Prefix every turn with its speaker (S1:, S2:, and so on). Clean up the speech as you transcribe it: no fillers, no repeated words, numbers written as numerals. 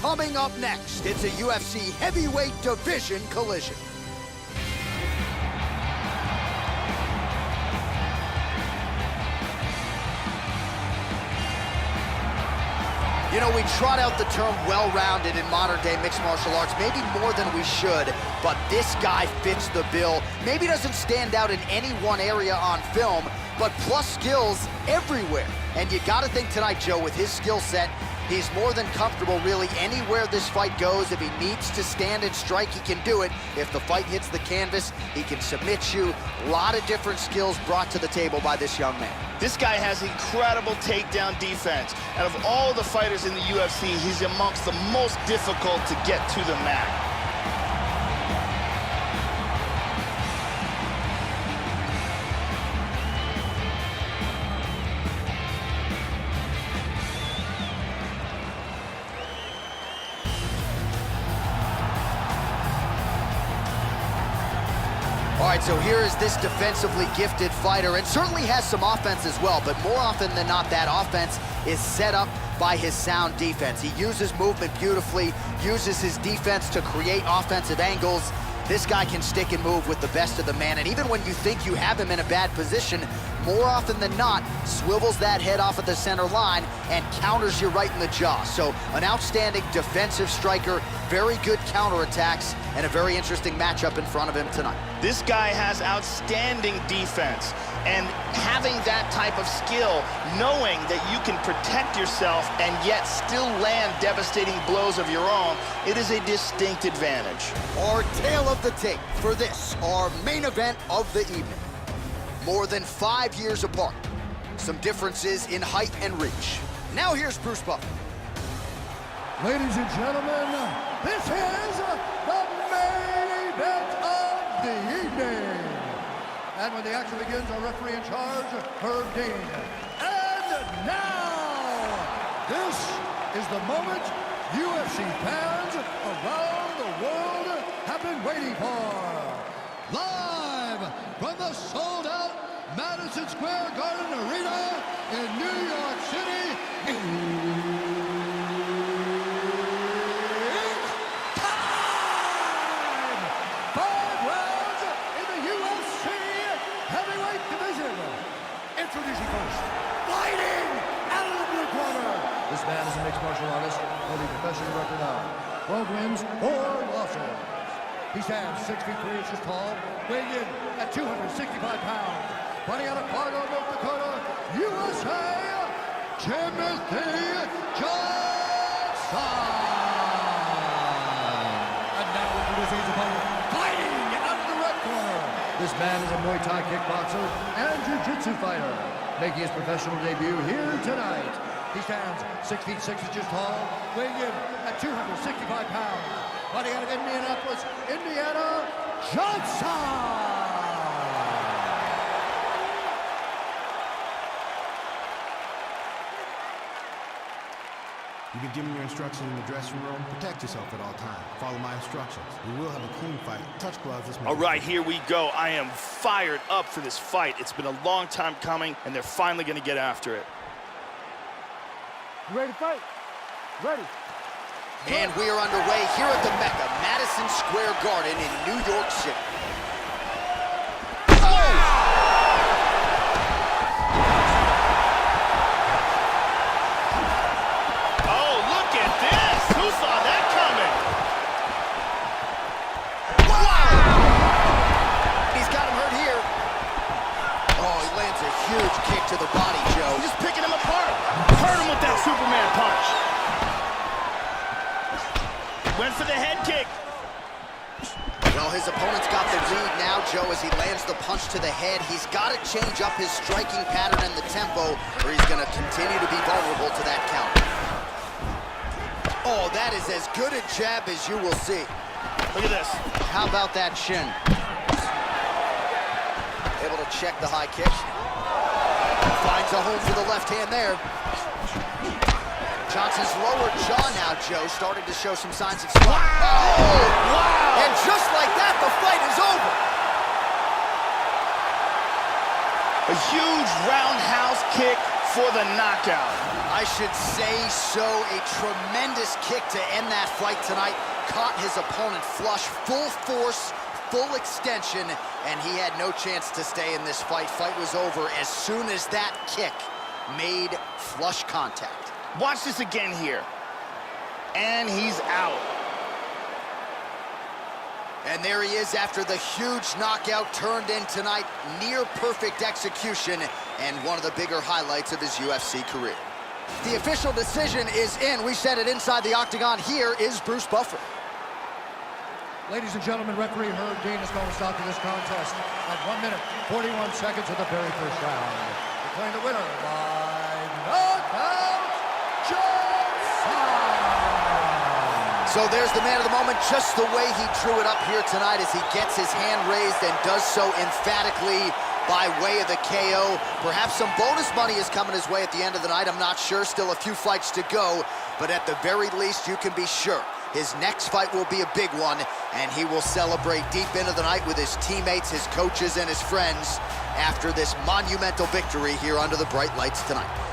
S1: Coming up next, it's a UFC heavyweight division collision. You know, we trot out the term well-rounded in modern-day mixed martial arts, maybe more than we should, but this guy fits the bill. Maybe doesn't stand out in any one area on film, but plus skills everywhere. And you gotta think tonight, Joe, with his skill set, he's more than comfortable really anywhere this fight goes. If he needs to stand and strike, he can do it. If the fight hits the canvas, he can submit you. A lot of different skills brought to the table by this young man.
S2: This guy has incredible takedown defense. Out of all the fighters in the UFC, he's amongst the most difficult to get to the mat.
S1: All right, so here is this defensively gifted fighter, and certainly has some offense as well, but more often than not, that offense is set up by his sound defense. He uses movement beautifully, uses his defense to create offensive angles. This guy can stick and move with the best of the man, and even when you think you have him in a bad position, more often than not, swivels that head off of the center line and counters you right in the jaw. So an outstanding defensive striker, very good counterattacks, and a very interesting matchup in front of him tonight.
S2: This guy has outstanding defense, and having that type of skill, knowing that you can protect yourself and yet still land devastating blows of your own, it is a distinct advantage.
S1: Our tale of the tape for this, our main event of the evening. More than 5 years apart. Some differences in height and reach. Now here's Bruce Buffer.
S3: Ladies and gentlemen, this is the main event of the evening. And when the action begins, our referee in charge, Herb Dean. And now, this is the moment UFC fans around the world have been waiting for. Live from the sold-out Madison Square Garden Arena in New York City, it's time! 5 rounds in the UFC heavyweight division. Introducing first, fighting out of the blue corner. This man is a mixed martial artist holding a professional record of 12 wins, 4 losses. He stands 6 feet 3 inches tall, weighing in at 265 pounds. Fighting out of Fargo, North Dakota, USA, Timothy Johnson. And now introducing his opponent, fighting out of the red corner. This man is a Muay Thai kickboxer and jiu-jitsu fighter, making his professional debut here tonight. He stands 6 feet 6 inches tall, weighing in at 265 pounds. Fighting out of Indianapolis, Indiana, Johnson!
S4: You've been given your instructions in the dressing room. Protect yourself at all times. Follow my instructions. We will have a clean fight. Touch gloves.
S2: All right, here we go. I am fired up for this fight. It's been a long time coming, and they're finally going to get after it.
S3: You ready to fight? Ready.
S1: And we are underway here at the Mecca, Madison Square Garden in New York City.
S2: Oh, look at this! Who saw that coming?
S1: Wow! He's got him hurt here. Oh, he lands a huge kick to the body, Joe.
S2: Just picking him apart. Hurt him with that Superman punch. Went for the head kick.
S1: Well, his opponent's got the lead now, Joe, as he lands the punch to the head. He's got to change up his striking pattern and the tempo, or he's going to continue to be vulnerable to that counter. Oh, that is as good a jab as you will see.
S2: Look at this.
S1: How about that shin? Able to check the high kick. Finds a home for the left hand there. Johnson's lower jaw now, Joe, starting to show some signs of swelling.
S2: Wow!
S1: Oh!
S2: Wow!
S1: And just like that, the fight is over.
S2: A huge roundhouse kick for the knockout.
S1: I should say so. A tremendous kick to end that fight tonight. Caught his opponent flush, full force, full extension, and he had no chance to stay in this fight. Fight was over as soon as that kick made flush contact.
S2: Watch this again here. And he's out.
S1: And there he is after the huge knockout turned in tonight. Near perfect execution and one of the bigger highlights of his UFC career. The official decision is in. We said it inside the octagon. Here is Bruce Buffer.
S3: Ladies and gentlemen, referee Herb Dean is going to stop to this contest at 1 minute, 41 seconds of the very first round. Declaring the winner by knockout,
S1: So there's the man of the moment, just the way he drew it up here tonight as he gets his hand raised and does so emphatically by way of the KO. Perhaps some bonus money is coming his way at the end of the night. I'm not sure. Still a few fights to go. But at the very least, you can be sure his next fight will be a big one, and he will celebrate deep into the night with his teammates, his coaches, and his friends after this monumental victory here under the bright lights tonight.